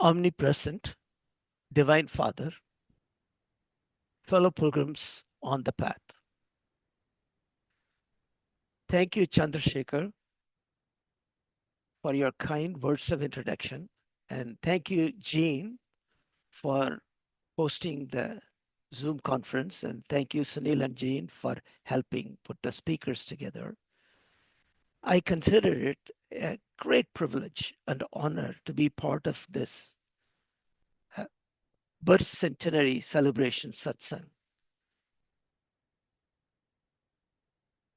omnipresent, Divine Father, fellow pilgrims on the path. Thank you, Chandrasekhar, for your kind words of introduction. And thank you, Jean, for hosting the Zoom conference. And thank you, Sunil and Jean, for helping put the speakers together. I consider it a great privilege and honor to be part of this birth centenary celebration satsang.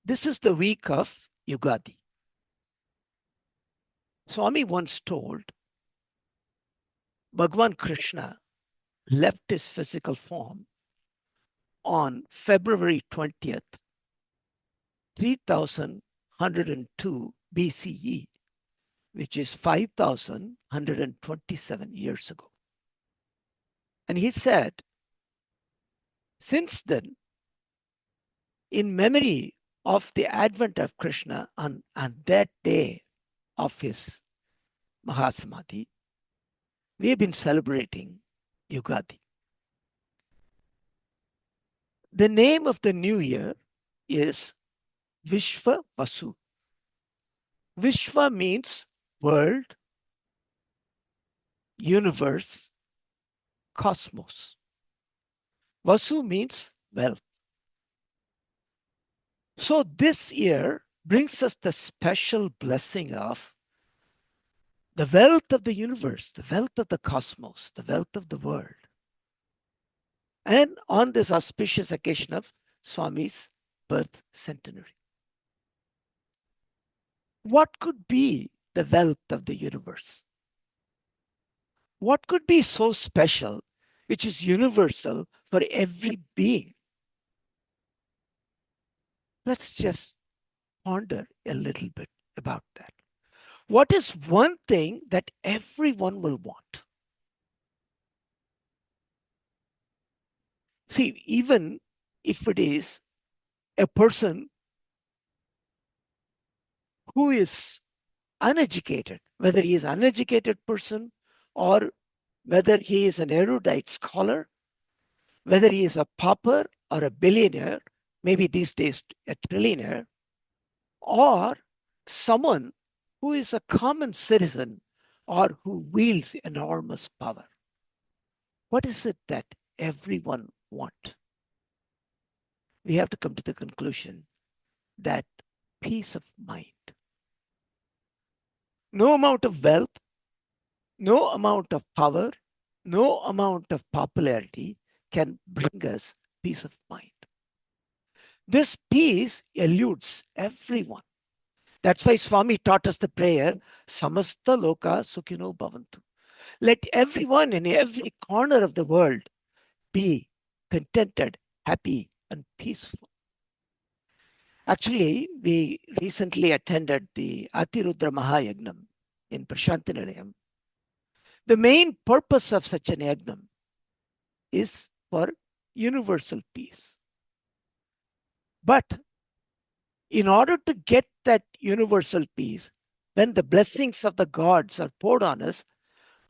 This is the week of Yugadi. Swami once told Bhagavan Krishna left his physical form on February 20th, 3102 BCE, which is 5127 years ago. And he said, since then, in memory of the advent of Krishna on that day of his Mahasamadhi, we have been celebrating Yugadi. The name of the new year is Vishva Vasu. Vishva means world, universe, cosmos. Vasu means wealth. So this year brings us the special blessing of the wealth of the universe, the wealth of the cosmos, the wealth of the world. And on this auspicious occasion of Swami's birth centenary. What could be the wealth of the universe? What could be so special, which is universal for every being? Let's just ponder a little bit about that. What is one thing that everyone will want? See, even if it is a person who is uneducated, whether he is an uneducated person or whether he is an erudite scholar, whether he is a pauper or a billionaire, maybe these days a trillionaire, or someone who is a common citizen or who wields enormous power. What is it that everyone wants? We have to come to the conclusion that peace of mind. No amount of wealth, no amount of power, no amount of popularity can bring us peace of mind. This peace eludes everyone. That's why Swami taught us the prayer, Samasta Loka Sukhino Bhavantu. Let everyone in every corner of the world be contented, happy, and peaceful. Actually, we recently attended the Atirudra Mahayagnam in Prashantinilayam. The main purpose of such an yagnam is for universal peace. But in order to get that universal peace, when the blessings of the gods are poured on us,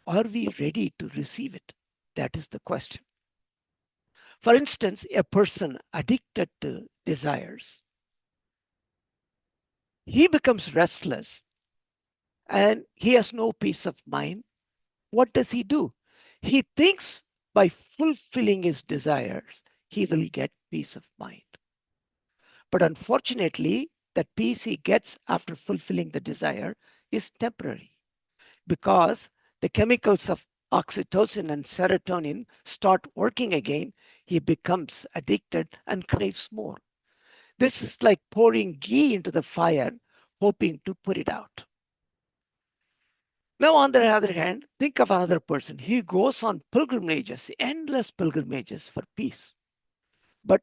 are we ready to receive it? That is the question. For instance, a person addicted to desires, he becomes restless and he has no peace of mind. What does he do? He thinks by fulfilling his desires, he will get peace of mind. But unfortunately, that peace he gets after fulfilling the desire is temporary, because the chemicals of oxytocin and serotonin start working again. He becomes addicted and craves more. This is like pouring ghee into the fire, hoping to put it out. Now, on the other hand, think of another person. He goes on pilgrimages, endless pilgrimages for peace. But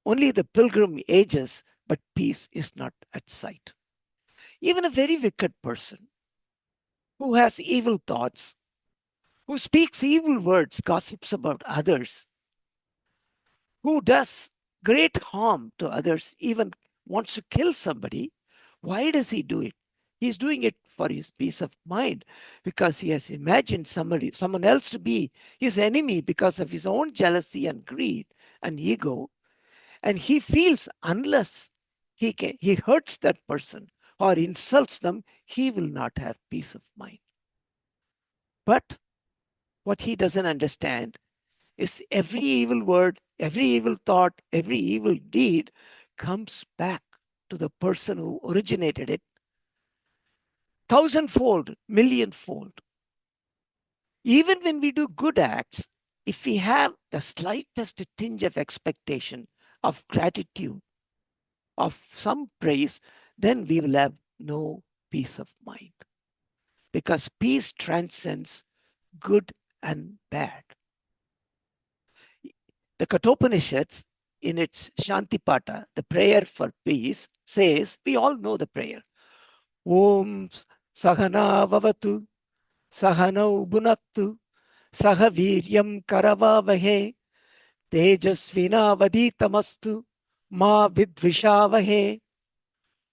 only the pilgrim ages, but peace is not at sight. Even a very wicked person who has evil thoughts, who speaks evil words, gossips about others, who does great harm to others, even wants to kill somebody, why does he do it? He's doing it for his peace of mind because he has imagined someone else to be his enemy because of his own jealousy and greed and ego. And he feels unless he hurts that person or insults them, he will not have peace of mind. But what he doesn't understand is every evil word, every evil thought, every evil deed comes back to the person who originated it thousandfold, millionfold. Even when we do good acts, if we have the slightest tinge of expectation, of gratitude, of some praise, then we will have no peace of mind. Because peace transcends good and bad. The Kathopanishads, in its Shantipata, the prayer for peace, says, we all know the prayer. Om Sahana Vavatu, Sahanau Bunaktu, Sahaviryam Karavavahe, Tejasvina Vaditamastu, Ma Vidvishavahe.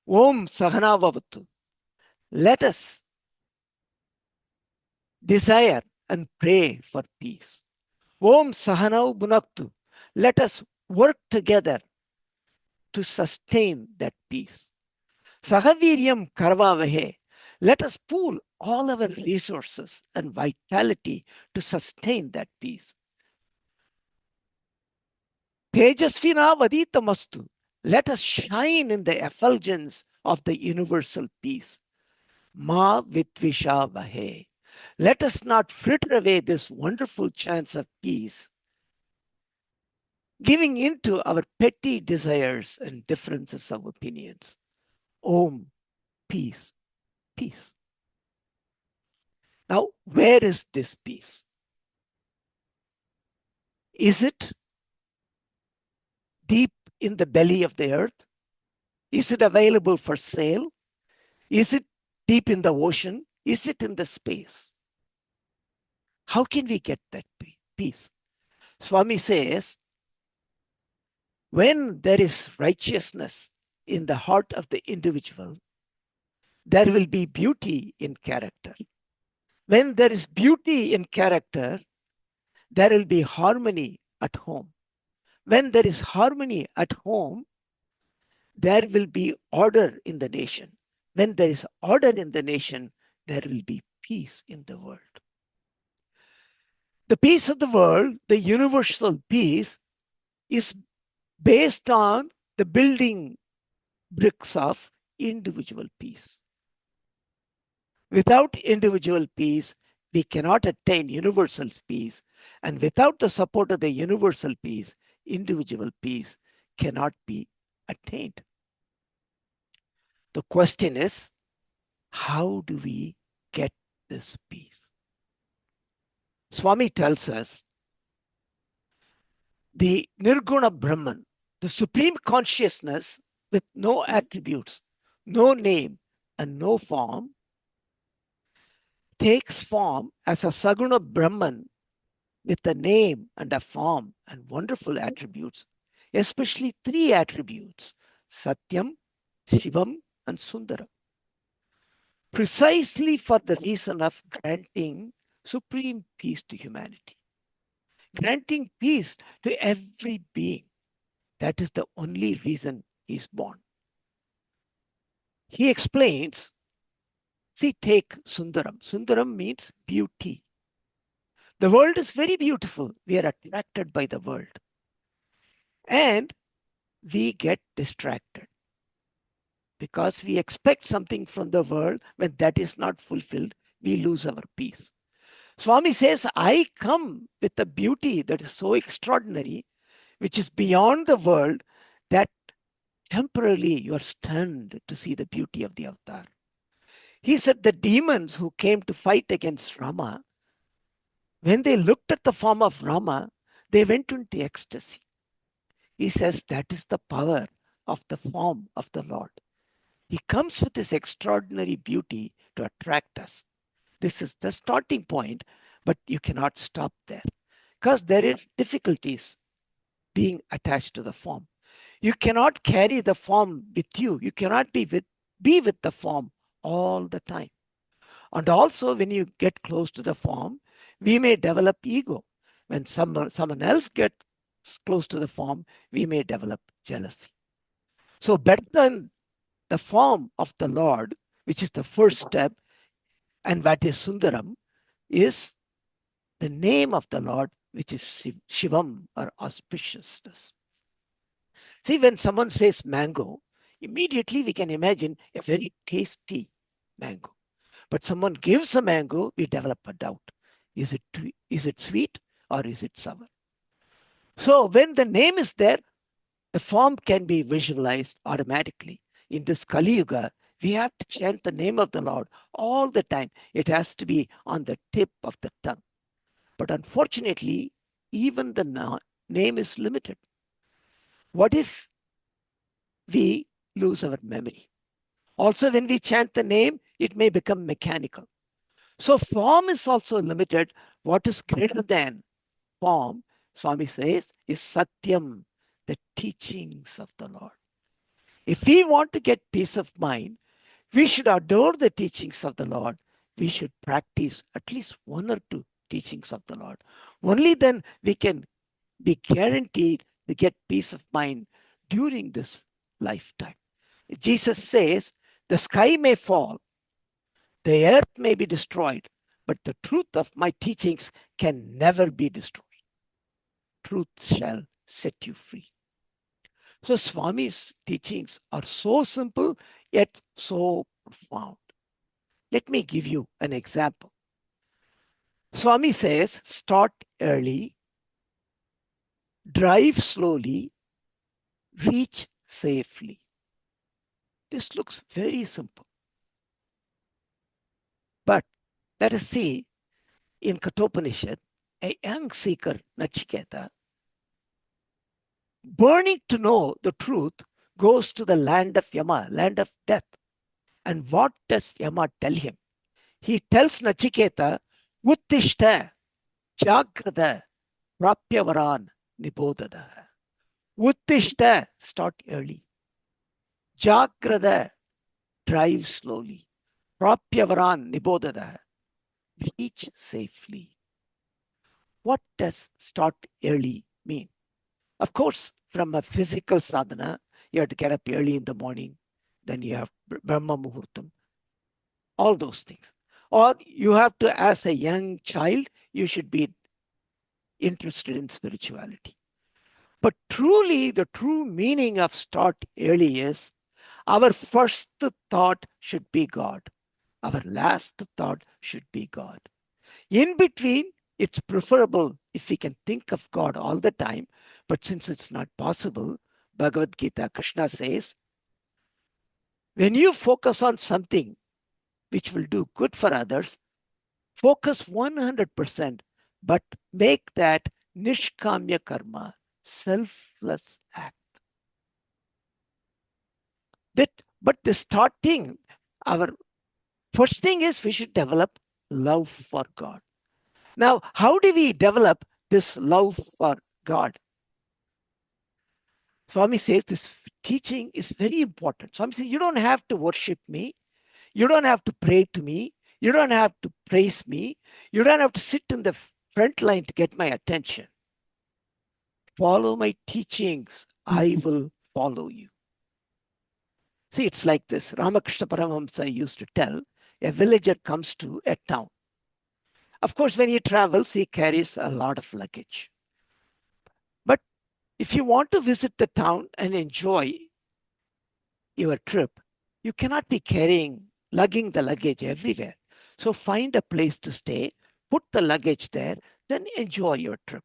Om Sahana Vavatu. Let us desire and pray for peace. Om Sahanau Bunaktu. Let us work together to sustain that peace. Sahaviryam Karavavahe. Let us pool all our resources and vitality to sustain that peace. Tejasvina Vaditamastu. Let us shine in the effulgence of the universal peace. Ma Vitvishavahe. Let us not fritter away this wonderful chance of peace, giving into our petty desires and differences of opinions. Om, peace, peace. Now, where is this peace? Is it deep in the belly of the earth? Is it available for sale? Is it deep in the ocean? Is it in the space? How can we get that peace? Swami says, when there is righteousness in the heart of the individual, there will be beauty in character. When there is beauty in character, there will be harmony at home. When there is harmony at home, there will be order in the nation. When there is order in the nation, there will be peace in the world. The peace of the world, the universal peace, is based on the building bricks of individual peace. Without individual peace, we cannot attain universal peace. And without the support of the universal peace, individual peace cannot be attained. The question is, how do we get this peace? Swami tells us the Nirguna Brahman, the supreme consciousness with no attributes, no name, and no form, takes form as a Saguna Brahman with a name and a form and wonderful attributes, especially three attributes, Satyam, Shivam, and Sundaram, precisely for the reason of granting supreme peace to humanity, granting peace to every being. That is the only reason he is born. He explains, see, take Sundaram. Sundaram means beauty. The world is very beautiful. We are attracted by the world. And we get distracted because we expect something from the world. When that is not fulfilled, we lose our peace. Swami says, I come with a beauty that is so extraordinary, which is beyond the world, that temporarily you are stunned to see the beauty of the avatar. He said the demons who came to fight against Rama, when they looked at the form of Rama, they went into ecstasy. He says that is the power of the form of the Lord. He comes with this extraordinary beauty to attract us. This is the starting point, but you cannot stop there because there are difficulties being attached to the form. You cannot carry the form with you. You cannot be with the form all the time. And also, when you get close to the form, we may develop ego. When someone else gets close to the form, we may develop jealousy. So, better than the form of the Lord, which is the first step, and what is Sundaram, is the name of the Lord, which is Shivam, or auspiciousness. See, when someone says mango, immediately we can imagine a very tasty mango. But someone gives a mango, we develop a doubt. Is it sweet or is it sour? So when the name is there, the form can be visualized automatically. In this Kali Yuga, we have to chant the name of the Lord all the time. It has to be on the tip of the tongue. But unfortunately, even the name is limited. What if we lose our memory? Also, when we chant the name, it may become mechanical. So form is also limited. What is greater than form, Swami says, is Satyam, the teachings of the Lord. If we want to get peace of mind, we should adore the teachings of the Lord. We should practice at least one or two teachings of the Lord. Only then we can be guaranteed to get peace of mind during this lifetime. Jesus says, the sky may fall, the earth may be destroyed, but the truth of my teachings can never be destroyed. Truth shall set you free. So Swami's teachings are so simple yet so profound. Let me give you an example. Swami says, start early, drive slowly, reach safely. This looks very simple. But let us see in Kathopanishad, a young seeker, Nachiketa, burning to know the truth, goes to the land of Yama, land of death. And what does Yama tell him? He tells Nachiketa, Uttishta, Jagrada, Prapyavaran, Nibodada. Uttishta, start early. Jagrada, drive slowly. Prapyavaran, Nibodada, reach safely. What does start early mean? Of course, from a physical sadhana, you have to get up early in the morning, then you have Brahma Muhurtam, all those things. Or you have to, as a young child, you should be interested in spirituality. But truly, the true meaning of start early is our first thought should be God. Our last thought should be God. In between, it's preferable if we can think of God all the time. But since it's not possible, Bhagavad Gita, Krishna says, when you focus on something which will do good for others, focus 100%, but make that nishkamya karma, selfless act. But the starting, our first thing is we should develop love for God. Now, how do we develop this love for God? Swami says this teaching is very important. Swami says, you don't have to worship me. You don't have to pray to me. You don't have to praise me. You don't have to sit in the front line to get my attention. Follow my teachings. I will follow you. See, it's like this. Ramakrishna Paramahamsa used to tell, a villager comes to a town. Of course, when he travels, he carries a lot of luggage. But if you want to visit the town and enjoy your trip, you cannot be lugging the luggage everywhere. So find a place to stay, put the luggage there, then enjoy your trip.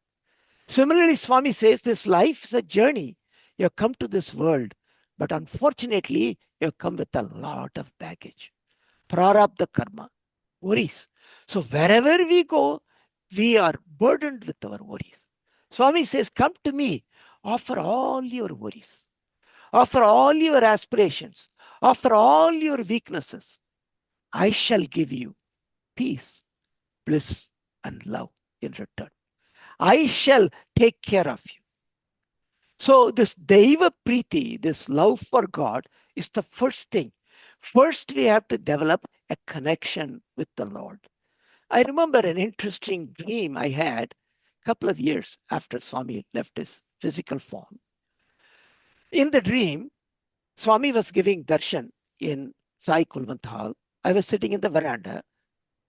Similarly, Swami says this life is a journey. You come to this world, but unfortunately, you come with a lot of baggage. Prarabdha karma, worries. So wherever we go, we are burdened with our worries. Swami says, come to me, offer all your worries, offer all your aspirations, offer all your weaknesses. I shall give you peace, bliss, and love in return. I shall take care of you. So this Deva Priti, this love for God, is the first thing. First, we have to develop a connection with the Lord. I remember an interesting dream I had a couple of years after Swami left his physical form. In the dream, Swami was giving darshan in Sai Kulwant Hall. I was sitting in the veranda.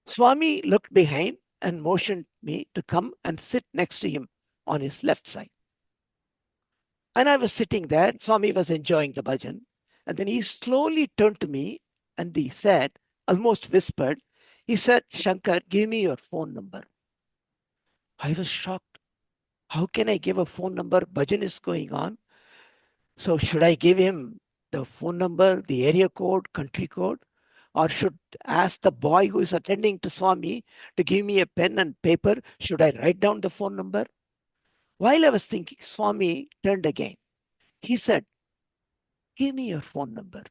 Swami looked behind and motioned me to come and sit next to him on his left side. And I was sitting there. Swami was enjoying the bhajan. And then he slowly turned to me and he said, almost whispered, he said, Shankar, give me your phone number. I was shocked. How can I give a phone number? Bhajan is going on. So should I give him the phone number, the area code, country code? Or should ask the boy who is attending to Swami to give me a pen and paper? Should I write down the phone number? While I was thinking, Swami turned again. He said, give me your phone number.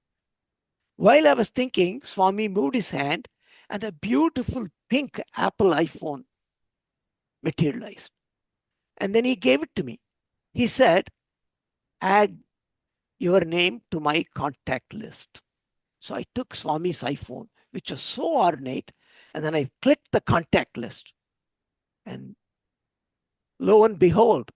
While I was thinking, Swami moved his hand and a beautiful pink Apple iPhone materialized. And then he gave it to me. He said, add your name to my contact list. So I took Swami's iPhone, which was so ornate, and then I clicked the contact list. And lo and behold,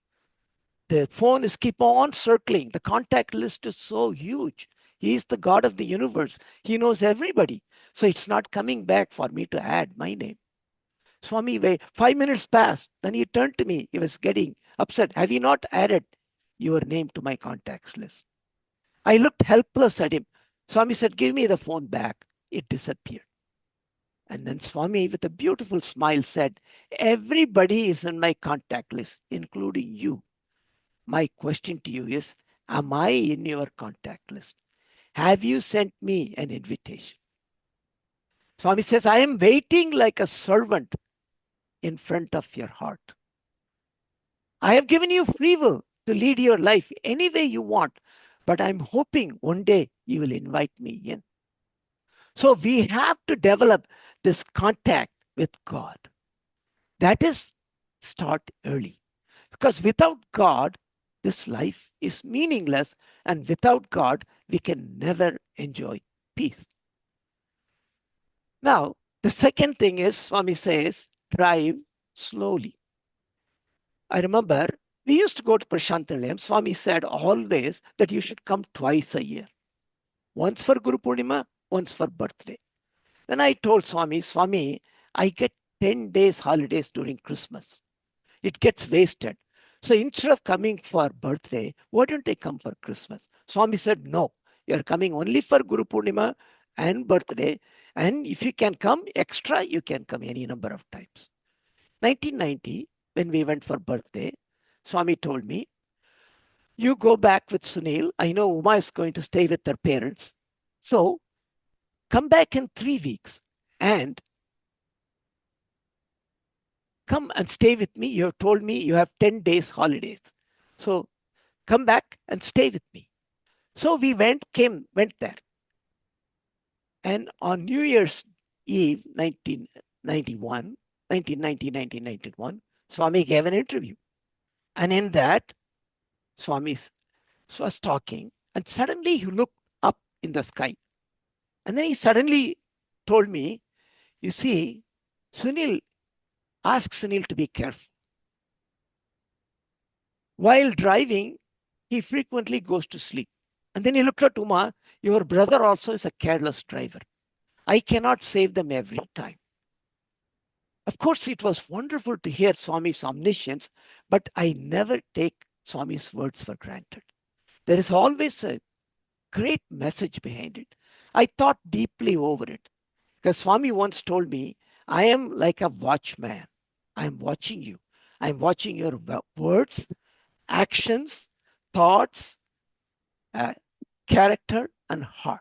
the phone is keep on circling. The contact list is so huge. He is the God of the universe. He knows everybody. So it's not coming back for me to add my name. Swami, wait, 5 minutes passed. Then he turned to me. He was getting upset. Have you not added your name to my contacts list? I looked helpless at him. Swami said, give me the phone back. It disappeared. And then Swami, with a beautiful smile, said, everybody is in my contact list, including you. My question to you is, am I in your contact list? Have you sent me an invitation? Swami says, I am waiting like a servant in front of your heart. I have given you free will to lead your life any way you want, but I'm hoping one day you will invite me in. So we have to develop this contact with God. That is, start early. Because without God, this life is meaningless. And without God, we can never enjoy peace. Now, the second thing is, Swami says, drive slowly. I remember we used to go to Prashna. Swami said always that you should come twice a year. Once for Guru Purnima, once for birthday. Then I told Swami, Swami, I get 10 days holidays during Christmas. It gets wasted. So instead of coming for birthday, why don't I come for Christmas? Swami said, no, you're coming only for Guru Purnima and birthday. And if you can come extra, you can come any number of times. 1990, when we went for birthday, Swami told me, you go back with Sunil. I know Uma is going to stay with her parents. So come back in 3 weeks and come and stay with me. You have told me you have 10 days holidays. So come back and stay with me. So we went there. And on New Year's Eve, 1991, Swami gave an interview. And in that, Swami was talking, and suddenly he looked up in the sky. And then he suddenly told me, you see, ask Sunil to be careful. While driving, he frequently goes to sleep. And then he looked at Uma, your brother also is a careless driver. I cannot save them every time. Of course, it was wonderful to hear Swami's omniscience, but I never take Swami's words for granted. There is always a great message behind it. I thought deeply over it. Because Swami once told me, I am like a watchman. I am watching you. I am watching your words, actions, thoughts, character, and heart.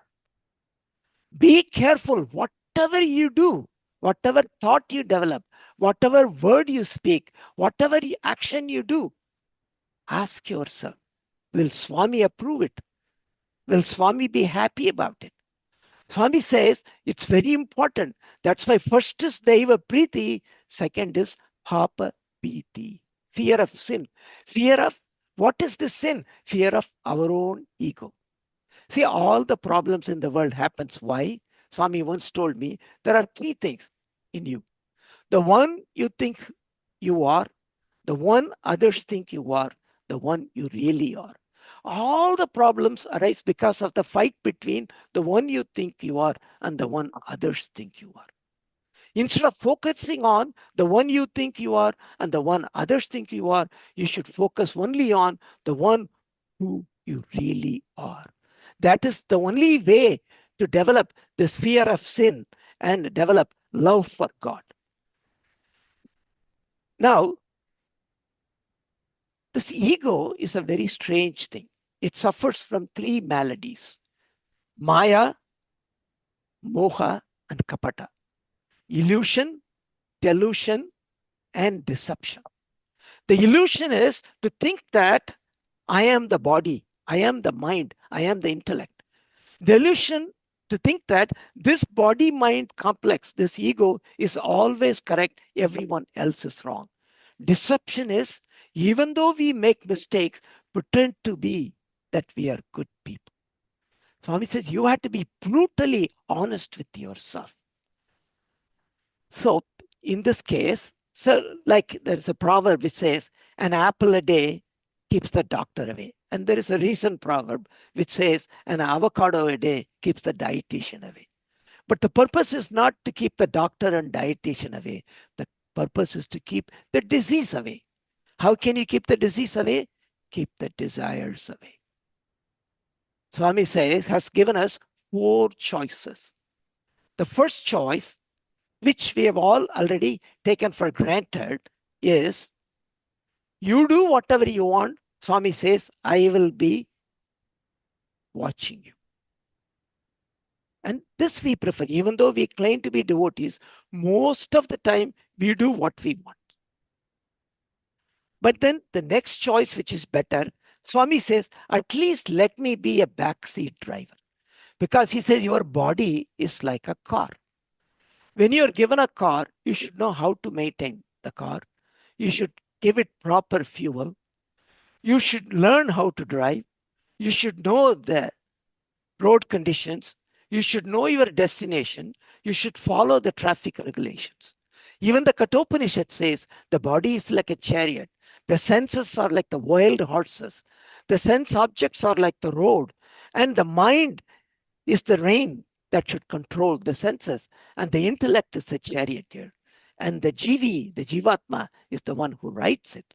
Be careful whatever you do, whatever thought you develop, whatever word you speak, whatever action you do. Ask yourself, will Swami approve it? Will Swami be happy about it? Swami says it's very important. That's why first is Daiva Priti, second is Papa Piti, fear of sin. Fear of, what is the sin? Fear of our own ego. See, all the problems in the world happens. Why? Swami once told me there are three things in you. The one you think you are, the one others think you are, the one you really are. All the problems arise because of the fight between the one you think you are and the one others think you are. Instead of focusing on the one you think you are and the one others think you are, you should focus only on the one who you really are. That is the only way to develop this fear of sin and develop love for God. Now, this ego is a very strange thing. It suffers from three maladies: Maya, Moha, and Kapata. Illusion, delusion, and deception. The illusion is to think that I am the body, I am the mind, I am the intellect. The illusion to think that this body mind complex, this ego, is always correct, everyone else is wrong. Deception is, even though we make mistakes, pretend to be that we are good people. Swami says you have to be brutally honest with yourself. So in this case, so like there's a proverb which says, an apple a day keeps the doctor away. And there is a recent proverb which says, an avocado a day keeps the dietitian away. But the purpose is not to keep the doctor and dietitian away. The purpose is to keep the disease away. How can you keep the disease away? Keep the desires away. Swami says, has given us 4 choices. The first choice, which we have all already taken for granted, is you do whatever you want. Swami says, I will be watching you. And this we prefer. Even though we claim to be devotees, most of the time we do what we want. But then the next choice, which is better, Swami says, at least let me be a backseat driver. Because he says your body is like a car. When you're given a car, you should know how to maintain the car. You should give it proper fuel. You should learn how to drive. You should know the road conditions. You should know your destination. You should follow the traffic regulations. Even the Kathopanishad says the body is like a chariot. The senses are like the wild horses. The sense objects are like the road. And the mind is the rein that should control the senses. And the intellect is the charioteer. And the jivi, the jivatma, is the one who rides it.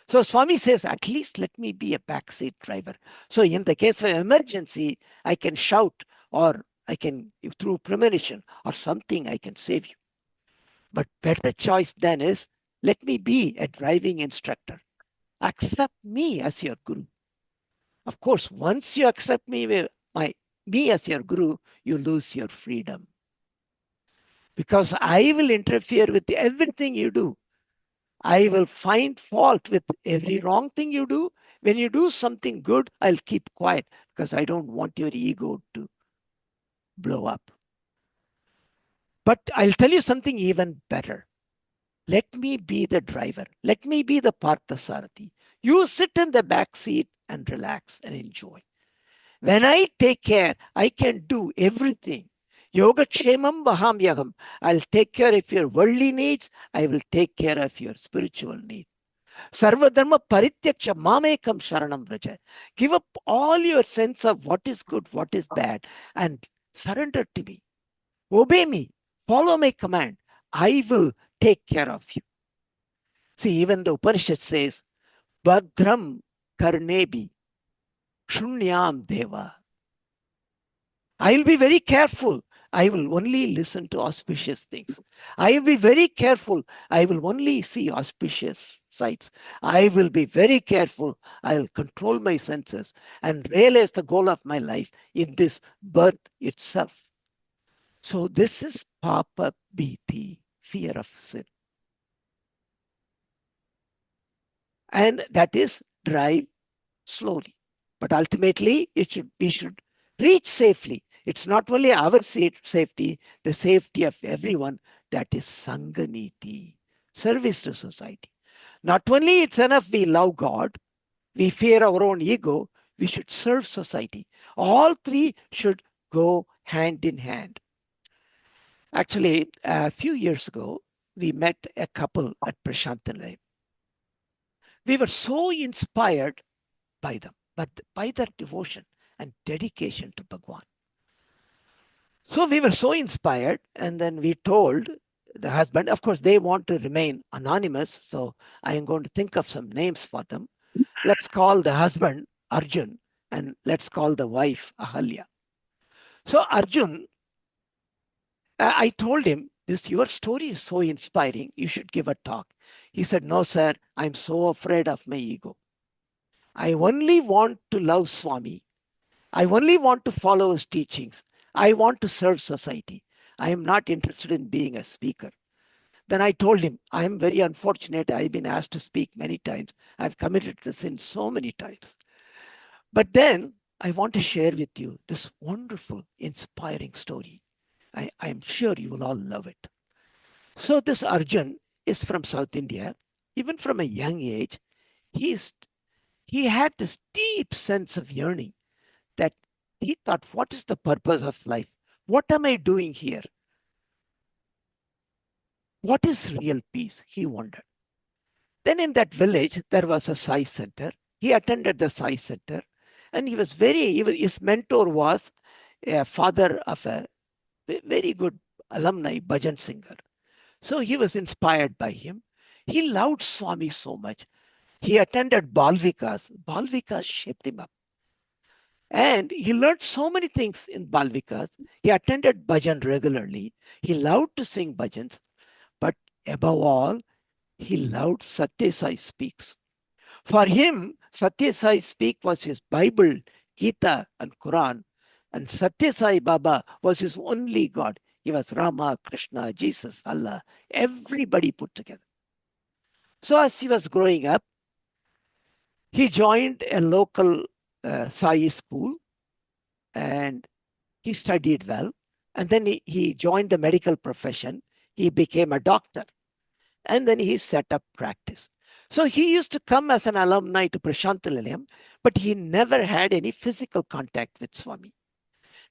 So Swami says, at least let me be a backseat driver. So in the case of emergency, I can shout, or I can, through premonition or something, I can save you. But better choice then is, let me be a driving instructor. Accept me as your guru. Of course, once you accept me as your guru, you lose your freedom. Because I will interfere with everything you do. I will find fault with every wrong thing you do. When you do something good, I'll keep quiet because I don't want your ego to blow up. But I'll tell you something even better. Let me be the driver. Let me be the Parthasarathi. You sit in the back seat and relax and enjoy. When I take care, I can do everything. Yogakshemam Vahamyagam. I'll take care of your worldly needs. I will take care of your spiritual needs. Sarvadharma parityaksha mamekam sharanam vraja. Give up all your sense of what is good, what is bad, and surrender to me. Obey me. Follow my command. I will take care of you. See, even the Upanishad says, Bhadram karnebi shunyam deva. I will be very careful. I will only listen to auspicious things. I will be very careful. I will only see auspicious sights. I will be very careful. I will control my senses and realize the goal of my life in this birth itself. So this is Papa Bhiti, fear of sin. And that is drive slowly. But ultimately, we should reach safely. It's not only our safety, the safety of everyone. That is Sanganiti, service to society. Not only it's enough we love God, we fear our own ego, we should serve society. All three should go hand in hand. Actually, a few years ago, we met a couple at Prashna. We were so inspired by them, but by their devotion and dedication to Bhagwan. So we were so inspired, and then we told the husband, of course, they want to remain anonymous, so I am going to think of some names for them. Let's call the husband Arjun, and let's call the wife Ahalya. So Arjun, I told him, this your story is so inspiring, you should give a talk. He said, no, sir, I'm so afraid of my ego. I only want to love Swami. I only want to follow his teachings. I want to serve society. I am not interested in being a speaker. Then I told him, I am very unfortunate. I've been asked to speak many times. I've committed the sin so many times. But then I want to share with you this wonderful, inspiring story. I'm sure you will all love it. So this Arjun is from South India. Even from a young age, he had this deep sense of yearning that he thought, what is the purpose of life? What am I doing here? What is real peace? He wondered. Then in that village, there was a Sai Center. He attended the Sai Center, and his mentor was a father of a very good alumni bhajan singer. So he was inspired by him. He loved Swami so much. He attended Balvikas. Balvikas shaped him up. And he learned so many things in Balvikas. He attended bhajan regularly. He loved to sing bhajans. But above all, he loved Sathya Sai Speaks. For him, Sathya Sai Speak was his Bible, Gita, and Quran. And Sathya Sai Baba was his only God. He was Rama, Krishna, Jesus, Allah, everybody put together. So as he was growing up, he joined a local Sai school and he studied well. And then he joined the medical profession. He became a doctor. And then he set up practice. So he used to come as an alumni to Prashna, but he never had any physical contact with Swami.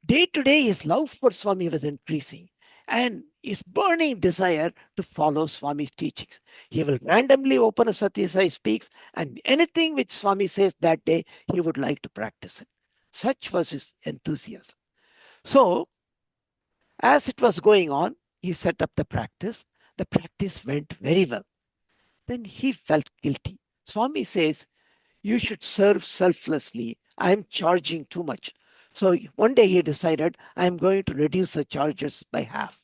Day to day, his love for Swami was increasing and his burning desire to follow Swami's teachings. He will randomly open a Sathya Sai Speaks, and anything which Swami says that day, he would like to practice it. Such was his enthusiasm. So, as it was going on, he set up the practice. The practice went very well. Then he felt guilty. Swami says, you should serve selflessly. I'm charging too much. So one day he decided, I'm going to reduce the charges by half.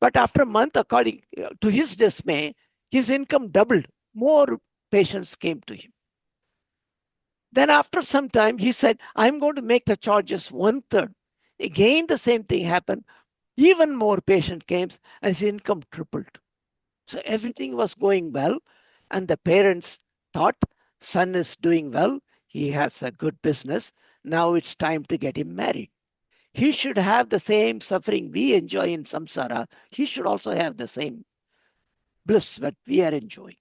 But after a month, according to his dismay, his income doubled. More patients came to him. Then after some time, he said, I'm going to make the charges 1/3. Again, the same thing happened. Even more patient came and his income tripled. So everything was going well. And the parents thought, son is doing well. He has a good business. Now it's time to get him married. He should have the same suffering we enjoy in samsara. He should also have the same bliss that we are enjoying.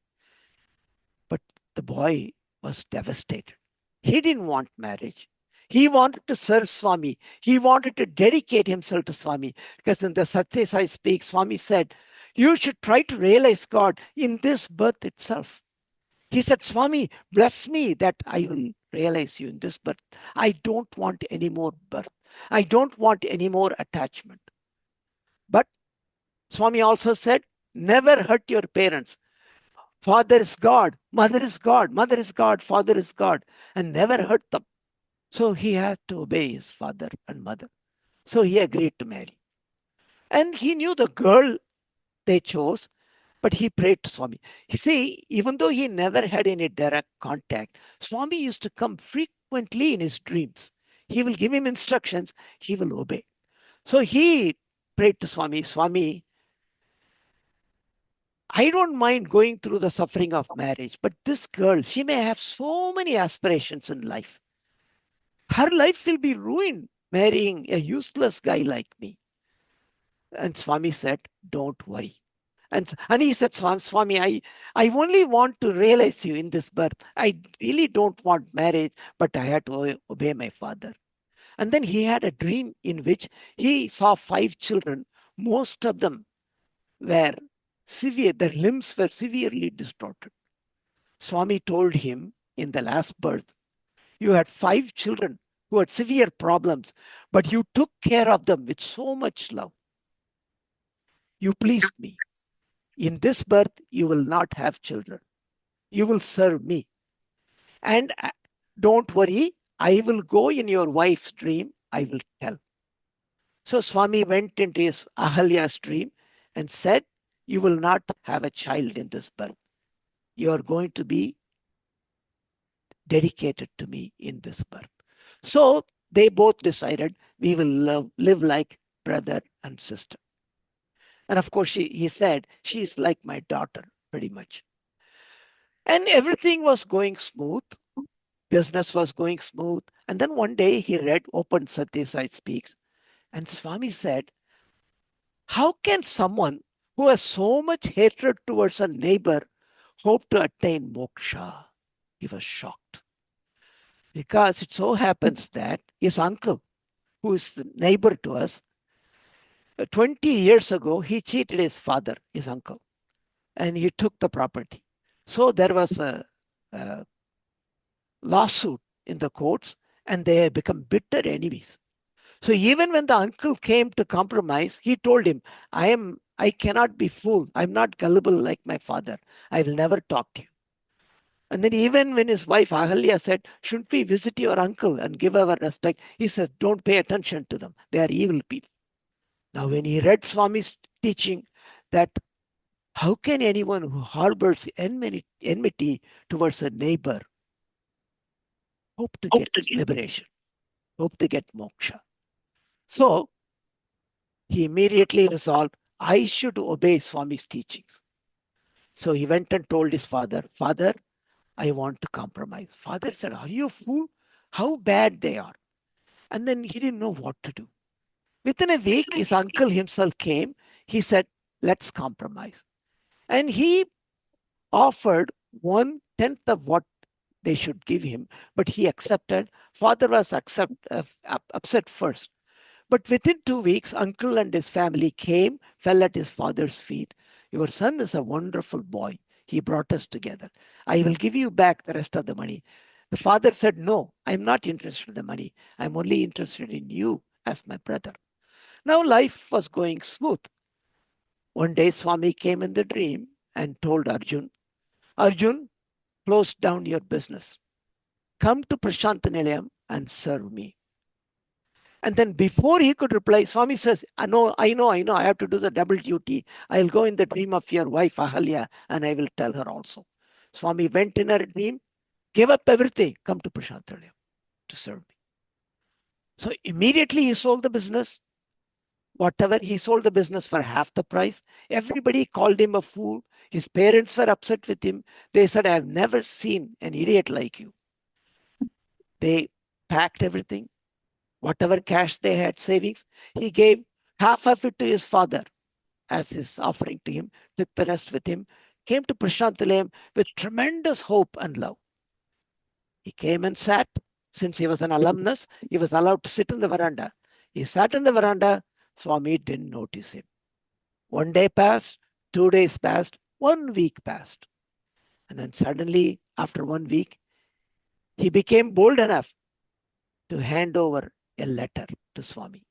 But the boy was devastated. He didn't want marriage. He wanted to serve Swami. He wanted to dedicate himself to Swami. Because in the Sathya Sai Speaks, Swami said, you should try to realize God in this birth itself. He said, Swami, bless me that I will realize you in this birth. I don't want any more birth. I don't want any more attachment. But Swami also said, never hurt your parents. Father is God, mother is God, mother is God, father is God, and never hurt them. So he had to obey his father and mother. So he agreed to marry. And he knew the girl they chose, but he prayed to Swami. You see, even though he never had any direct contact, Swami used to come frequently in his dreams. He will give him instructions, he will obey. So he prayed to Swami, Swami, I don't mind going through the suffering of marriage, but this girl, she may have so many aspirations in life. Her life will be ruined marrying a useless guy like me. And Swami said, don't worry. And he said, Swami, I only want to realize you in this birth. I really don't want marriage, but I had to obey my father. And then he had a dream in which he saw 5 children. Most of them were severe, their limbs were severely distorted. Swami told him in the last birth, you had 5 children who had severe problems, but you took care of them with so much love. You pleased me. In this birth, you will not have children. You will serve me. And don't worry, I will go in your wife's dream. I will tell. So Swami went into his Ahalya's dream and said, you will not have a child in this birth. You are going to be dedicated to me in this birth. So they both decided we will live like brother and sister. And of course, he said, she's like my daughter, pretty much. And everything was going smooth. Business was going smooth. And then one day he opened Sathya Sai Speaks, and Swami said, how can someone who has so much hatred towards a neighbor hope to attain moksha? He was shocked. Because it so happens that his uncle, who is the neighbor to us, 20 years ago, he cheated his father, his uncle, and he took the property. So there was a lawsuit in the courts, and they have become bitter enemies. So even when the uncle came to compromise, he told him, I cannot be fooled. I'm not gullible like my father. I will never talk to you. And then even when his wife Ahalya said, shouldn't we visit your uncle and give our respect? He says, don't pay attention to them. They are evil people. Now, when he read Swami's teaching that how can anyone who harbors enmity towards a neighbor hope to get liberation, hope to get moksha? So he immediately resolved, I should obey Swami's teachings. So he went and told his father, Father, I want to compromise. Father said, are you a fool? How bad they are. And then he didn't know what to do. Within a week, his uncle himself came. He said, let's compromise. And he offered 1/10 of what they should give him, but he accepted. Father was upset first. But within 2 weeks, uncle and his family came, fell at his father's feet. Your son is a wonderful boy. He brought us together. I will give you back the rest of the money. The father said, no, I'm not interested in the money. I'm only interested in you as my brother. Now life was going smooth. One day Swami came in the dream and told Arjun, Arjun, close down your business. Come to Prashantanilayam and serve me. And then before he could reply, Swami says, I know, I have to do the double duty. I'll go in the dream of your wife, Ahalya, and I will tell her also. Swami went in her dream, gave up everything, come to Prashantanilayam to serve me. So immediately he sold the business. Whatever, he sold the business for half the price. Everybody called him a fool. His parents were upset with him. They said, I've never seen an idiot like you. They packed everything. Whatever cash they had savings, he gave half of it to his father as his offering to him, took the rest with him, came to Prashantanilayam with tremendous hope and love. He came and sat. Since he was an alumnus, he was allowed to sit in the veranda. He sat in the veranda. Swami didn't notice him. 1 day passed, 2 days passed, 1 week passed. And then suddenly, after 1 week, he became bold enough to hand over a letter to Swami.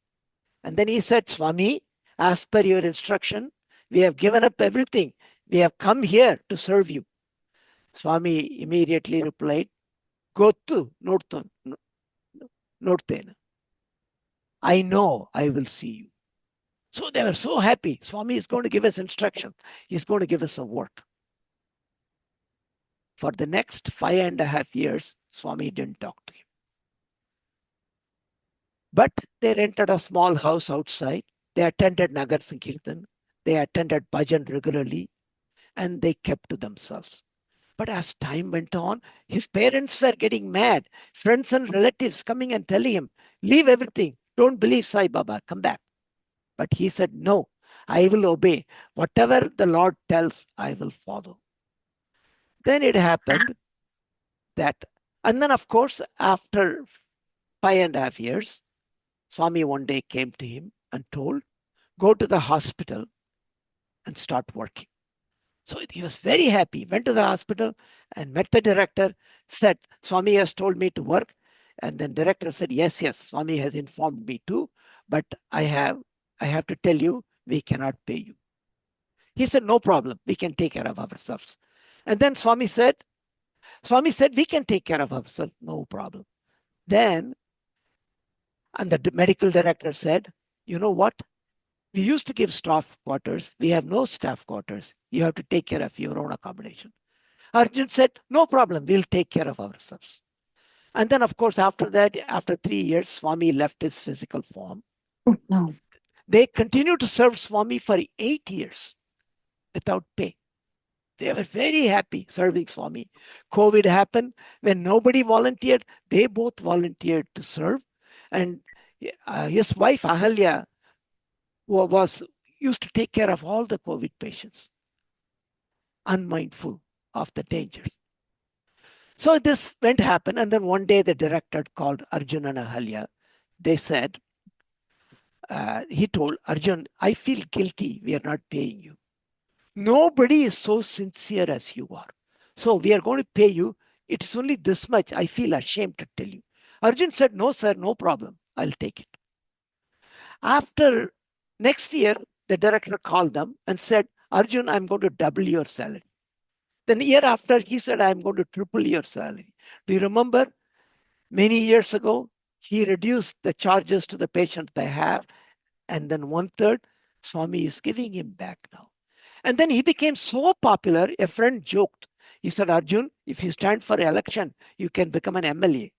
And then he said, Swami, as per your instruction, we have given up everything. We have come here to serve you. Swami immediately replied, Gotu Nortena. I know I will see you. So they were so happy. Swami is going to give us instruction. He's going to give us a work. For the next 5.5 years, Swami didn't talk to him. But they rented a small house outside. They attended Nagar Sankirtan. They attended bhajan regularly. And they kept to themselves. But as time went on, his parents were getting mad. Friends and relatives coming and telling him, leave everything. Don't believe Sai Baba. Come back. But he said, no, I will obey. Whatever the Lord tells, I will follow. Then it happened that, and then of course, after 5.5 years, Swami one day came to him and told, go to the hospital and start working. So he was very happy, went to the hospital and met the director, said, Swami has told me to work. And then director said, yes, yes, Swami has informed me too, but I have to tell you, we cannot pay you. He said, no problem, we can take care of ourselves. And then Swami said, we can take care of ourselves, no problem. Then, and the medical director said, you know what? We used to give staff quarters. We have no staff quarters. You have to take care of your own accommodation. Arjun said, no problem, we'll take care of ourselves. And then, of course, after that, after 3 years, Swami left his physical form. No. They continued to serve Swami for 8 years without pay. They were very happy serving Swami. COVID happened. When nobody volunteered, they both volunteered to serve. And his wife, Ahalya, used to take care of all the COVID patients, unmindful of the dangers. So this went happen. And then one day the director called Arjun and Ahalya. They said, he told Arjun, I feel guilty. We are not paying you. Nobody is so sincere as you are. So we are going to pay you. It's only this much. I feel ashamed to tell you. Arjun said, no, sir, no problem. I'll take it. After next year, the director called them and said, Arjun, I'm going to double your salary. Then the year after, he said, I'm going to triple your salary. Do you remember? Many years ago, he reduced the charges to the patient by half, and then 1/3, Swami is giving him back now. And then he became so popular, a friend joked. He said, Arjun, if you stand for election, you can become an MLA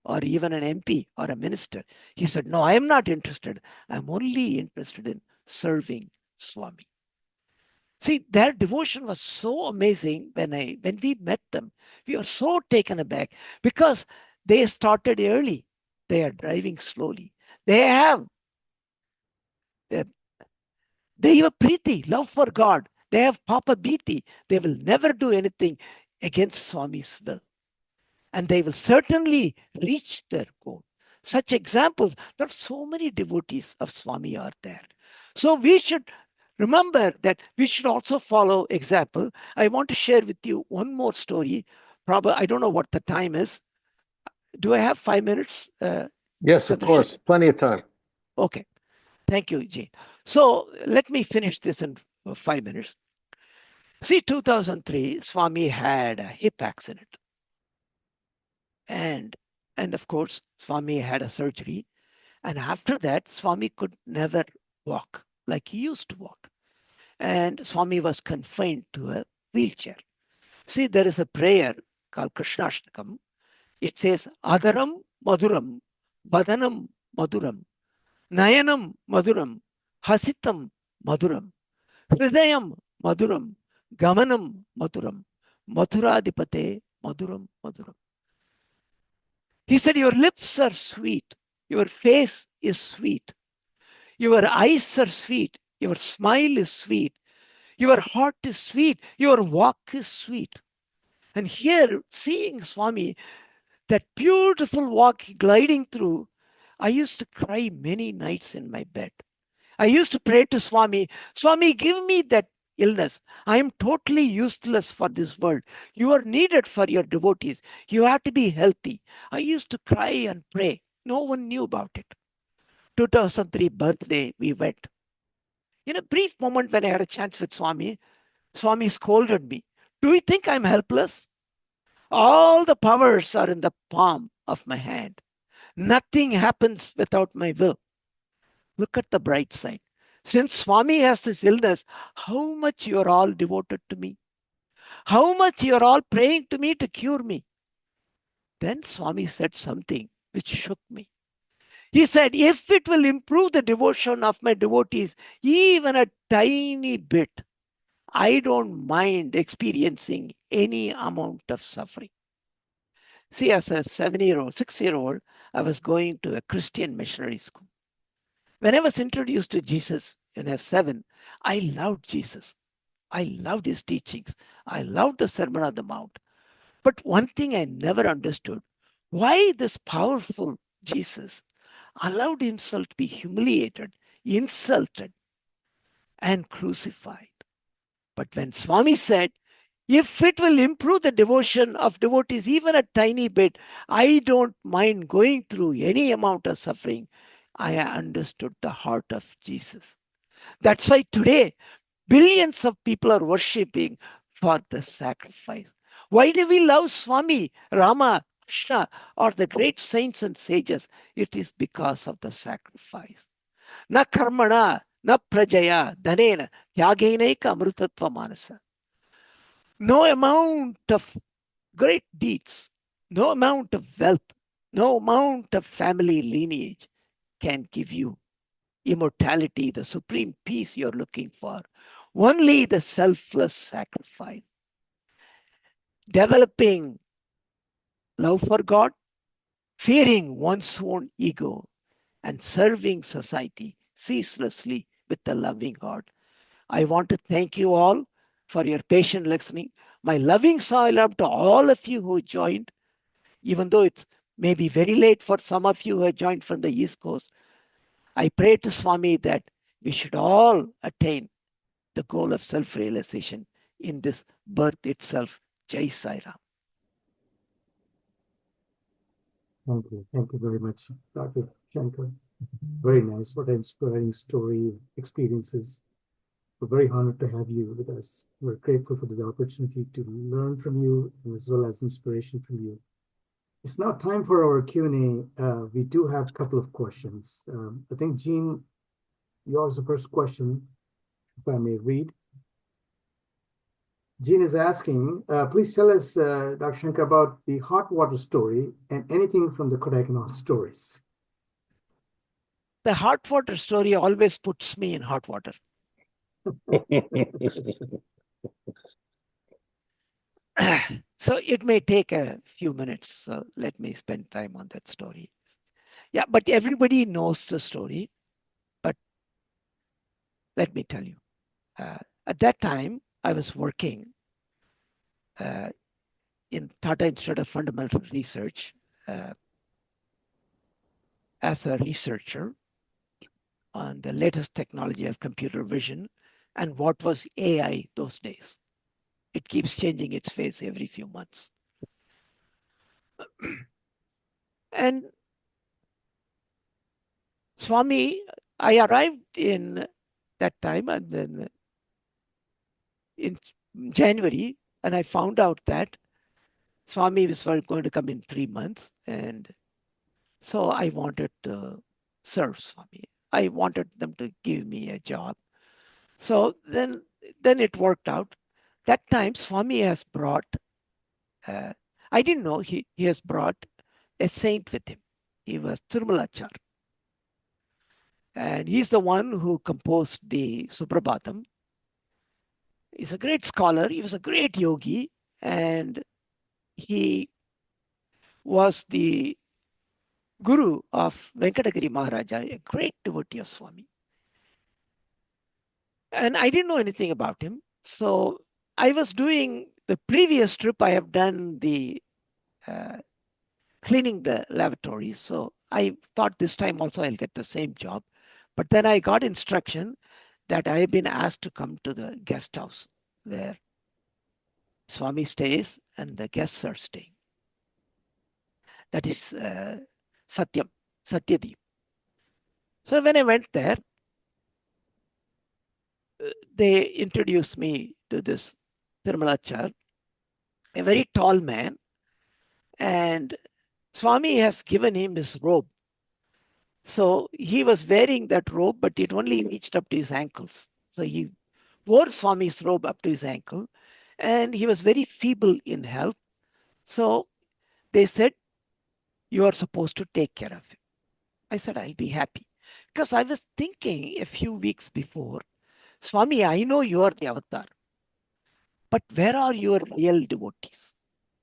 or even an MP or a minister. He said, no, I am not interested. I'm only interested in serving Swami. See, their devotion was so amazing when we met them. We were so taken aback because they started early. They are driving slowly. They have Preeti, love for God. They have Papa Beeti. They will never do anything against Swami's will. And they will certainly reach their goal. Such examples, there are so many devotees of Swami are there. So we should remember that we should also follow example. I want to share with you one more story. Probably, I don't know what the time is. Do I have 5 minutes? Yes, of course. Plenty of time. Okay. Thank you, Gene. So let me finish this in 5 minutes. See, 2003, Swami had a hip accident. And of course, Swami had a surgery. And after that, Swami could never walk like he used to walk. And Swami was confined to a wheelchair. See, there is a prayer called Krishnashtakam. It says, Adaram Maduram, Badanam Maduram, Nayanam Maduram, Hasitam Maduram, Hridayam Maduram, Gamanam Maduram, Mathuradipate Maduram Maduram. He said, your lips are sweet, your face is sweet, your eyes are sweet, your smile is sweet, your heart is sweet, your walk is sweet. And here, seeing Swami, that beautiful walk gliding through, I used to cry many nights in my bed. I used to pray to Swami, Swami, give me that illness. I am totally useless for this world. You are needed for your devotees. You have to be healthy. I used to cry and pray. No one knew about it. 2003 birthday, we went. In a brief moment when I had a chance with Swami, Swami scolded me. Do you think I'm helpless? All the powers are in the palm of my hand. Nothing happens without my will. Look at the bright side. Since Swami has this illness, how much you are all devoted to me. How much you are all praying to me to cure me. Then Swami said something which shook me. He said, if it will improve the devotion of my devotees even a tiny bit, I don't mind experiencing any amount of suffering. See, as a 6-year-old, I was going to a Christian missionary school. When I was introduced to Jesus, and have 7. I loved Jesus. I loved his teachings. I loved the Sermon on the Mount. But one thing I never understood, why this powerful Jesus allowed himself to be humiliated, insulted, and crucified. But when Swami said, if it will improve the devotion of devotees even a tiny bit, I don't mind going through any amount of suffering. I understood the heart of Jesus. That's why today, billions of people are worshipping for the sacrifice. Why do we love Swami, Rama, Krishna, or the great saints and sages? It is because of the sacrifice. Na karmana, na prajaya, dhanena, tyagainaika amrutatva manasa. No amount of great deeds, no amount of wealth, no amount of family lineage can give you immortality, the supreme peace you're looking for. Only the selfless sacrifice. Developing love for God, fearing one's own ego, and serving society ceaselessly with a loving heart. I want to thank you all for your patient listening. My loving soil up to all of you who joined, even though it's maybe very late for some of you who have joined from the East Coast. I pray to Swami that we should all attain the goal of self-realization in this birth itself. Jai Sai Ram. Thank you. Thank you very much, Dr. Shankar. Very nice. What an inspiring story, experiences. We're very honored to have you with us. We're grateful for this opportunity to learn from you as well as inspiration from you. It's now time for our Q&A. We do have a couple of questions. I think, Jean, yours the first question, if I may read. Jean is asking, please tell us, Dr. Shankar, about the hot water story and anything from the Kodaikanal stories. The hot water story always puts me in hot water. So it may take a few minutes. So let me spend time on that story. Yeah, but everybody knows the story. But let me tell you, at that time, I was working in Tata Institute of Fundamental Research as a researcher on the latest technology of computer vision and what was AI those days. It keeps changing its face every few months. And Swami, I arrived in that time and then in January, and I found out that Swami was going to come in 3 months. And so I wanted to serve Swami. I wanted them to give me a job. So then it worked out. That time Swami has brought, I didn't know he has brought a saint with him. He was Tirumalachar. And he's the one who composed the Suprabhatam. He's a great scholar. He was a great yogi. And he was the guru of Venkatagiri Maharaja, a great devotee of Swami. And I didn't know anything about him. So I was doing the previous trip, I have done the cleaning the lavatories. So I thought this time also I'll get the same job. But then I got instruction that I have been asked to come to the guest house where Swami stays and the guests are staying. That is Satyadeep. So when I went there, they introduced me to this Tirumalachar, a very tall man, and Swami has given him his robe. So he was wearing that robe, but it only reached up to his ankles. So he wore Swami's robe up to his ankle, and he was very feeble in health. So they said, you are supposed to take care of him. I said, I'll be happy. Because I was thinking a few weeks before, Swami, I know you are the avatar, but where are your real devotees?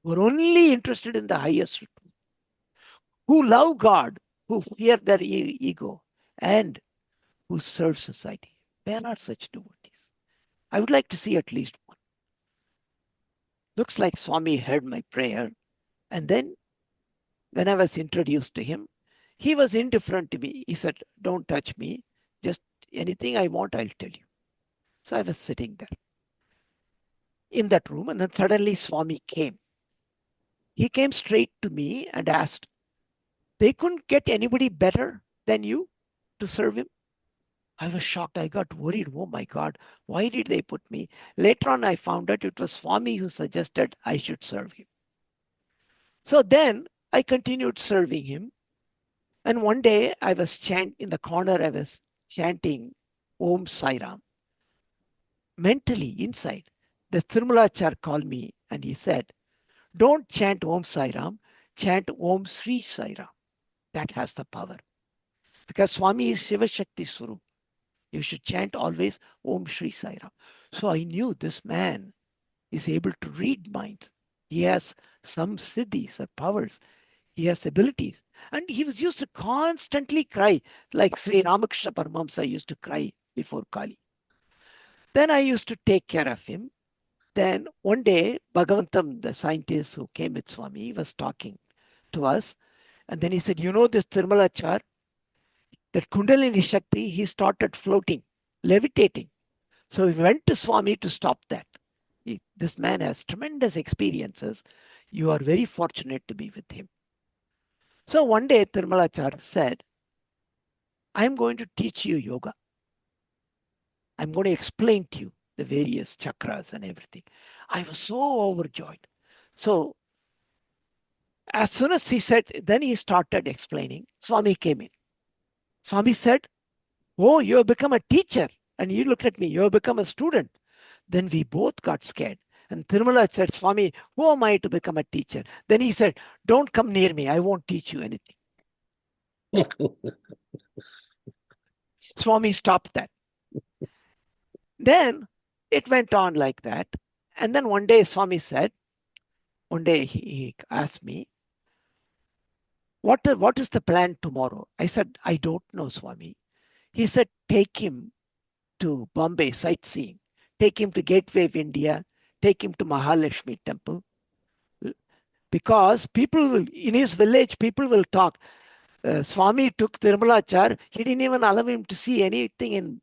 Who are only interested in the highest truth, who love God, who fear their ego, and who serve society. Where are such devotees? I would like to see at least one. Looks like Swami heard my prayer. And then when I was introduced to him, he was indifferent to me. He said, don't touch me. Just anything I want, I'll tell you. So I was sitting there in that room, and then suddenly Swami came. He came straight to me and asked, they couldn't get anybody better than you to serve him? I was shocked. I got worried. Oh my God, why did they put me? Later on, I found out it was Swami who suggested I should serve him. So then I continued serving him. And one day I was in the corner, I was chanting Om Sai Ram. Mentally, inside, the Tirumulachar called me and he said, don't chant Om Sai Ram, chant Om Sri Sai Ram. That has the power. Because Swami is Shiva Shakti Swarup. You should chant always Om Sri Sai Ram. So I knew this man is able to read minds. He has some siddhis or powers. He has abilities. And he was used to constantly cry, like Sri Ramakrishna Paramahamsa used to cry before Kali. Then I used to take care of him. Then one day, Bhagavantam, the scientist who came with Swami, was talking to us. And then he said, you know this Tirmalachar, that Kundalini Shakti, he started floating, levitating. So we went to Swami to stop that. This man has tremendous experiences. You are very fortunate to be with him. So one day Tirmalachar said, I'm going to teach you yoga. I'm going to explain to you the various chakras and everything. I was so overjoyed. So as soon as he said, then he started explaining. Swami came in. Swami said, oh, you have become a teacher. And he looked at me, you have become a student. Then we both got scared. And Tirumala said, Swami, who am I to become a teacher? Then he said, don't come near me. I won't teach you anything. Swami stopped that. Then it went on like that. And then one day Swami said, one day he asked me, what is the plan tomorrow? I said, I don't know, Swami. He said, take him to Bombay sightseeing. Take him to Gateway of India. Take him to Mahalakshmi temple. Because people will, in his village, people will talk. Swami took Tirumalachar. He didn't even allow him to see anything in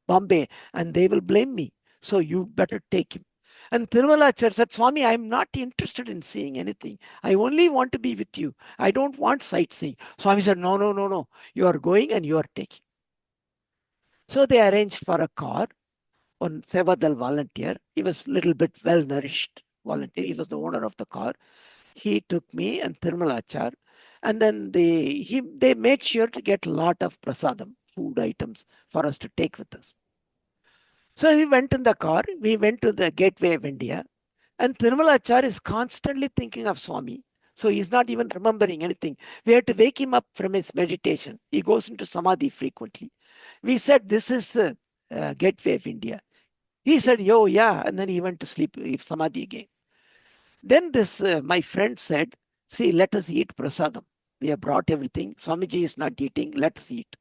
Bombay, and they will blame me. So you better take him. And Tirumalachar said, Swami, I'm not interested in seeing anything. I only want to be with you. I don't want sightseeing. Swami said, no. You are going and you are taking. So they arranged for a car. One Sevadal volunteer. He was a little bit well-nourished volunteer. He was the owner of the car. He took me and Tirmalachar, and then they made sure to get a lot of prasadam, food items for us to take with us. So we went in the car, we went to the Gateway of India, and Tirmalachar is constantly thinking of Swami. So he's not even remembering anything. We had to wake him up from his meditation. He goes into samadhi frequently. We said, this is the Gateway of India. He said, yo, yeah, and then he went to sleep, samadhi again. Then this, my friend said, see, let us eat prasadam. We have brought everything. Swamiji is not eating. Let us eat.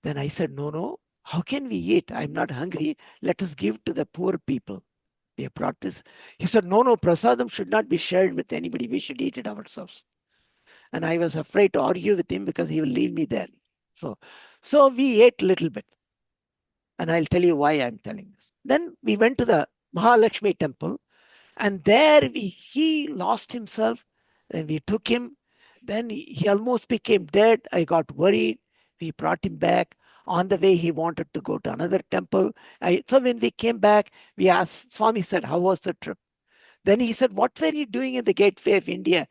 Then I said, no. How can we eat? I'm not hungry. Let us give to the poor people. We have brought this. He said, no, prasadam should not be shared with anybody. We should eat it ourselves. And I was afraid to argue with him because he will leave me there. So we ate a little bit. And I'll tell you why I'm telling this. Then we went to the Mahalakshmi temple. And there he lost himself. And we took him. Then he almost became dead. I got worried. We brought him back. On the way, he wanted to go to another temple. So when we came back, we asked, Swami said, how was the trip? Then he said, what were you doing in the Gateway of India?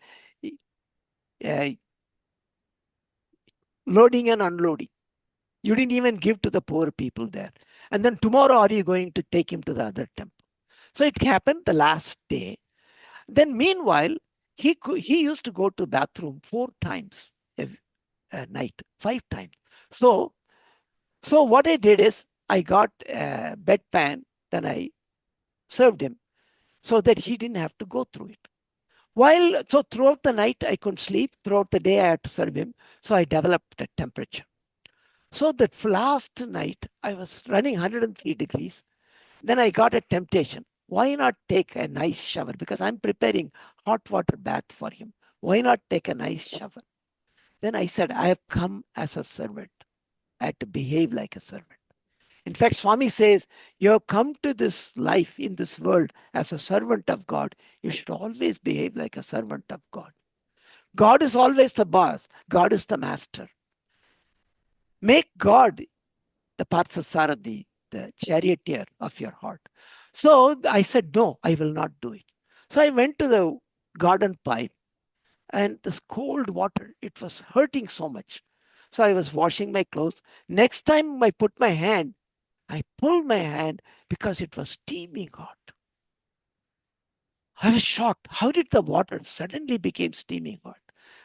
Loading and unloading. You didn't even give to the poor people there. And then tomorrow, are you going to take him to the other temple? So it happened the last day. Then meanwhile, he used to go to bathroom 4 times a night, 5 times. So what I did is I got a bedpan, then I served him so that he didn't have to go through it. So throughout the night, I couldn't sleep. Throughout the day, I had to serve him. So I developed a temperature. So that last night, I was running 103 degrees. Then I got a temptation. Why not take a nice shower? Because I'm preparing hot water bath for him. Why not take a nice shower? Then I said, I have come as a servant. I had to behave like a servant. In fact, Swami says, you have come to this life in this world as a servant of God. You should always behave like a servant of God. God is always the boss. God is the master. Make God the Parsasarathi, the charioteer of your heart. So I said, no, I will not do it. So I went to the garden pipe and this cold water, it was hurting so much. So I was washing my clothes. Next time I put my hand, I pulled my hand because it was steaming hot. I was shocked. How did the water suddenly become steaming hot?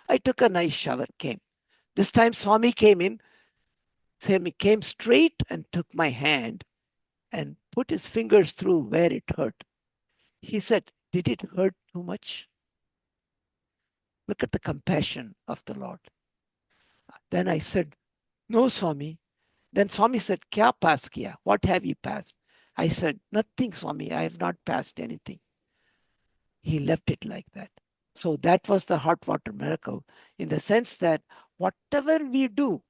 I took a nice shower, came. This time Swami came in, Swami came straight and took my hand and put his fingers through where it hurt. He said, did it hurt too much? Look at the compassion of the Lord. Then I said, no, Swami. Then Swami said, Kya pass kiya? What have you passed? I said, nothing, Swami. I have not passed anything. He left it like that. So that was the hot water miracle in the sense that whatever we do,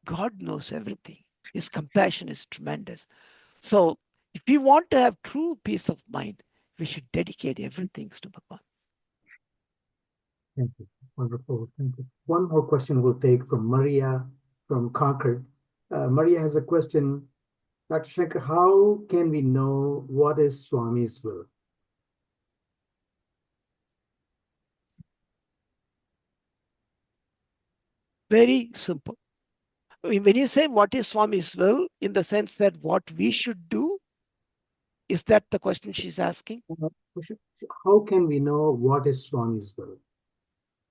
God knows everything. His compassion is tremendous. So if we want to have true peace of mind, we should dedicate everything to Bhagavan. Thank you. Wonderful. Thank you. One more question we'll take from Maria from Concord. Maria has a question. Dr. Shankar, how can we know what is Swami's will? Very simple. When you say what is Swami's will, in the sense that what we should do, is that the question she's asking? How can we know what is Swami's will?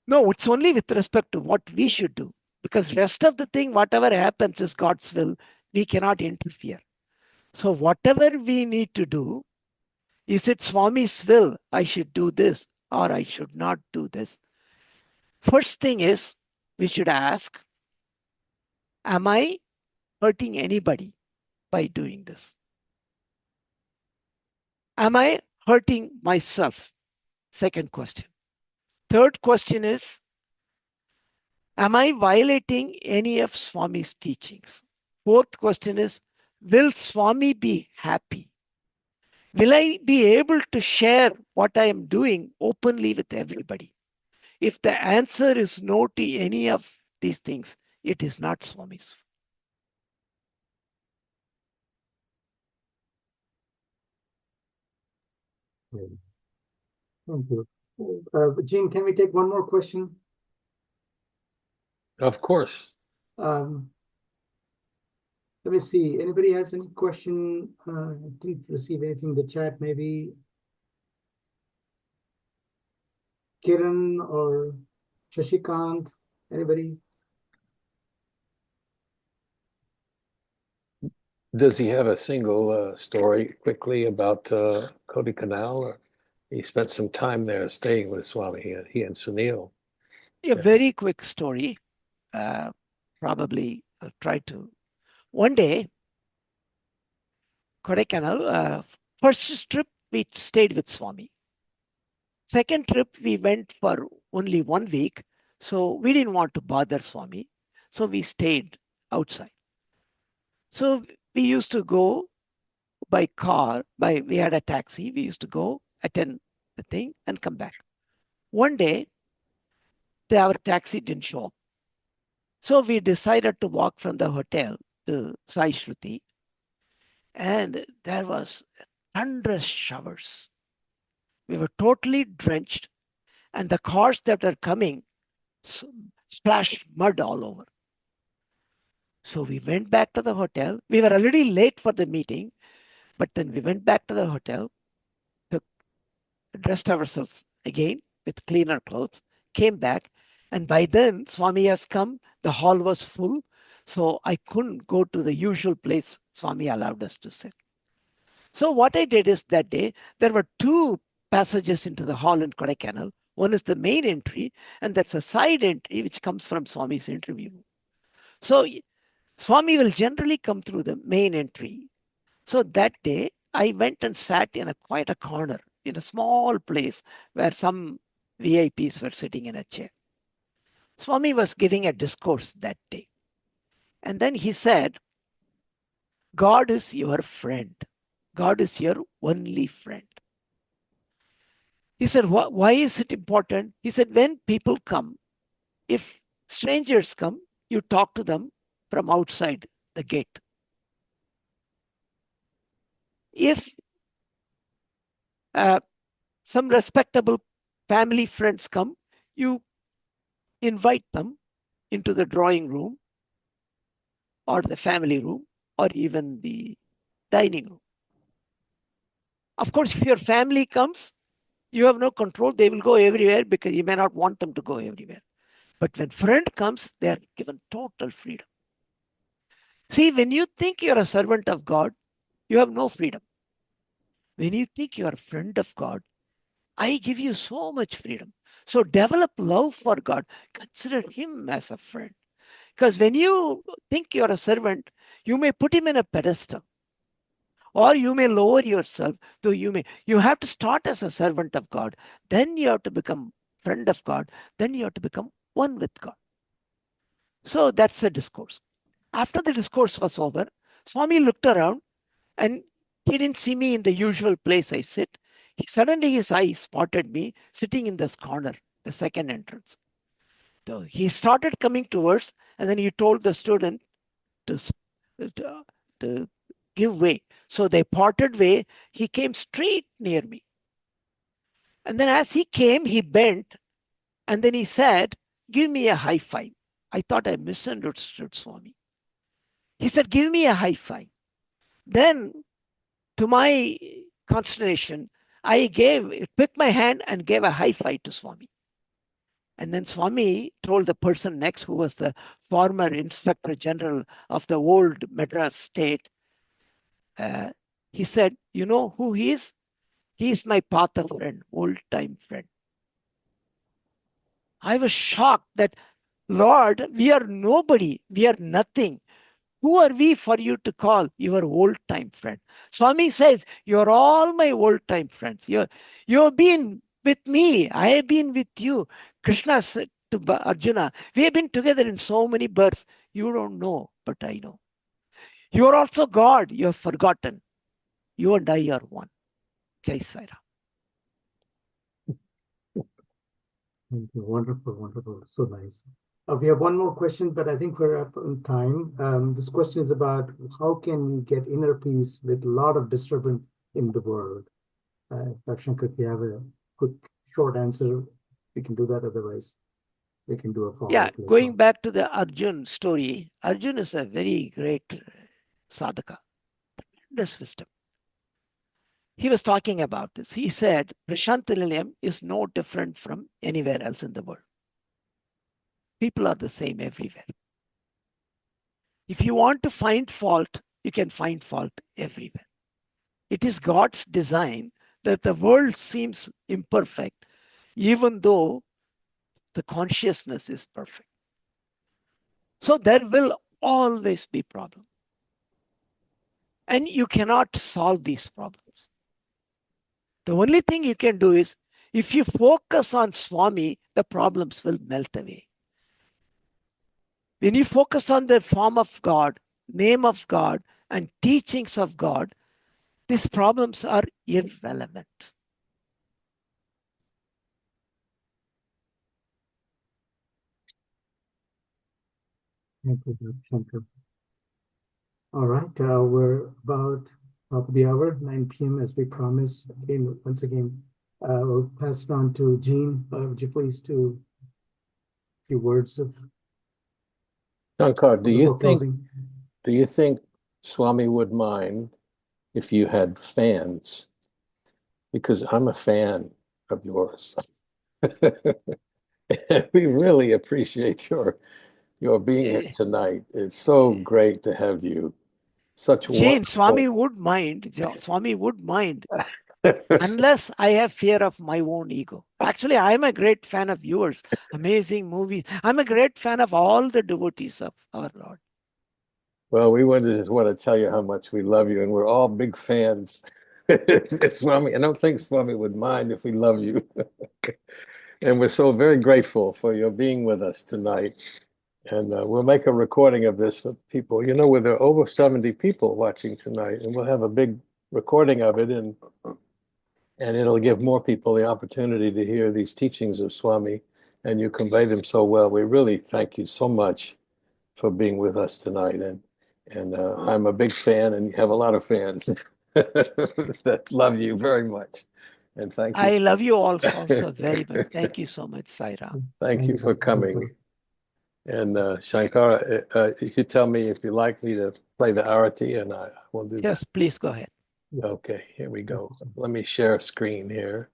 No, it's only with respect to what we should do. Because rest of the thing, whatever happens is God's will. We cannot interfere. So whatever we need to do, is it Swami's will? I should do this or I should not do this. First thing is, we should ask, am I hurting anybody by doing this? Am I hurting myself? Second question. Third question is, am I violating any of Swami's teachings? Fourth question is, will Swami be happy? Will I be able to share what I am doing openly with everybody? If the answer is no to any of these things, it is not Swami's. Thank you. Gene, can we take one more question? Of course. Let me see. Anybody has any question? Didn't receive anything in the chat, maybe. Kiran or Shashikant, anybody? Does he have a single story quickly about Kodi Canal? He spent some time there staying with Swami, he and Sunil. A very quick story. Probably I'll try to. One day, Kodaikanal, first trip we stayed with Swami. Second trip we went for only 1 week. So we didn't want to bother Swami. So we stayed outside. So we used to go by car, we had a taxi. We used to go, attend the thing and come back. One day, our taxi didn't show up. So we decided to walk from the hotel to Sai Shruti. And there was thunderous showers. We were totally drenched. And the cars that are coming splashed mud all over. So we went back to the hotel. We were already late for the meeting. But then we went back to the hotel, dressed ourselves again with cleaner clothes, came back. And by then, Swami has come. The hall was full. So I couldn't go to the usual place Swami allowed us to sit. So what I did is that day, there were 2 passages into the hall in Kodaikanal. One is the main entry, and that's a side entry which comes from Swami's interview. So Swami will generally come through the main entry. So that day, I went and sat in quite a corner in a small place where some VIPs were sitting in a chair. Swami was giving a discourse that day. And then he said, God is your friend. God is your only friend. He said, why is it important? He said, when people come, if strangers come, you talk to them from outside the gate. If some respectable family friends come, you invite them into the drawing room or the family room or even the dining room. Of course, if your family comes, you have no control. They will go everywhere because you may not want them to go everywhere. But when friend comes, they are given total freedom. See, when you think you're a servant of God, you have no freedom. When you think you're a friend of God, I give you so much freedom. So develop love for God. Consider Him as a friend. Because when you think you're a servant, you may put Him in a pedestal. Or you may lower yourself, though you have to start as a servant of God. Then you have to become friend of God. Then you have to become one with God. So that's the discourse. After the discourse was over, Swami looked around and he didn't see me in the usual place I sit. Suddenly his eye spotted me sitting in this corner, the second entrance. So he started coming towards, and then he told the student to, to give way. So they parted way. He came straight near me. And then as he came, he bent, and then he said, give me a high five. I thought I misunderstood Swami. He said, give me a high five. Then, to my consternation, I picked my hand and gave a high five to Swami. And then Swami told the person next, who was the former Inspector General of the old Madras state, he said, you know who he is? He is my Patha friend, old-time friend. I was shocked that, Lord, we are nobody, we are nothing. Who are we for you to call your old-time friend? Swami says, you're all my old-time friends. You've been with me. I have been with you. Krishna said to Arjuna, we have been together in so many births. You don't know, but I know. You are also God. You have forgotten. You and I are one. Jai Sai Ram. Thank you. Wonderful, wonderful. So nice. We have one more question, but I think we're up on time. This question is about how can we get inner peace with a lot of disturbance in the world? Dr. Shankar, if you have a quick, short answer, we can do that. Otherwise, we can do a Yeah, follow-up later going on. back to the Arjun story, Arjun is a very great sadhaka, tremendous wisdom. He was talking about this. He said, Prashantanilayam is no different from anywhere else in the world. People are the same everywhere. If you want to find fault, you can find fault everywhere. It is God's design that the world seems imperfect, even though the consciousness is perfect. So there will always be problems. And you cannot solve these problems. The only thing you can do is, if you focus on Swami, the problems will melt away. When you focus on the form of God, name of God, and teachings of God, these problems are irrelevant. Thank you, Dr. Shankar. All right, we're about top of the hour, 9 p.m. as we promised. Again, once again, we'll pass it on to Jean. Would you please do a few words of Shankar, before closing? do you think Swami would mind if you had fans? Because I'm a fan of yours. We really appreciate your being here tonight. It's so great to have you. Such Jane, wonderful. Swami would mind. Swami would mind. unless I have fear of my own ego. Actually, I'm a great fan of yours, amazing movies. I'm a great fan of all the devotees of our Lord. Well, we just want to tell you how much we love you, and we're all big fans. Swami, I don't think Swami would mind if we love you. And we're so very grateful for your being with us tonight. And we'll make a recording of this for people. You know, there are over 70 people watching tonight, and we'll have a big recording of it, and it'll give more people the opportunity to hear these teachings of Swami, and you convey them so well. We really thank you so much for being with us tonight. And I'm a big fan, and you have a lot of fans that love you very much. And thank you. I love you also very much. Thank you so much, Sairam. Thank you for coming. And Shankar, you tell me if you'd like me to play the Aarthi, and I will do Yes, that. please go ahead. Okay, here we go. Let me share a screen here.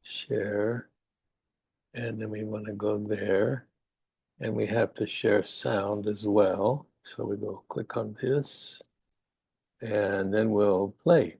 Share. And then we want to go there. And we have to share sound as well. So we go click on this. And then we'll play.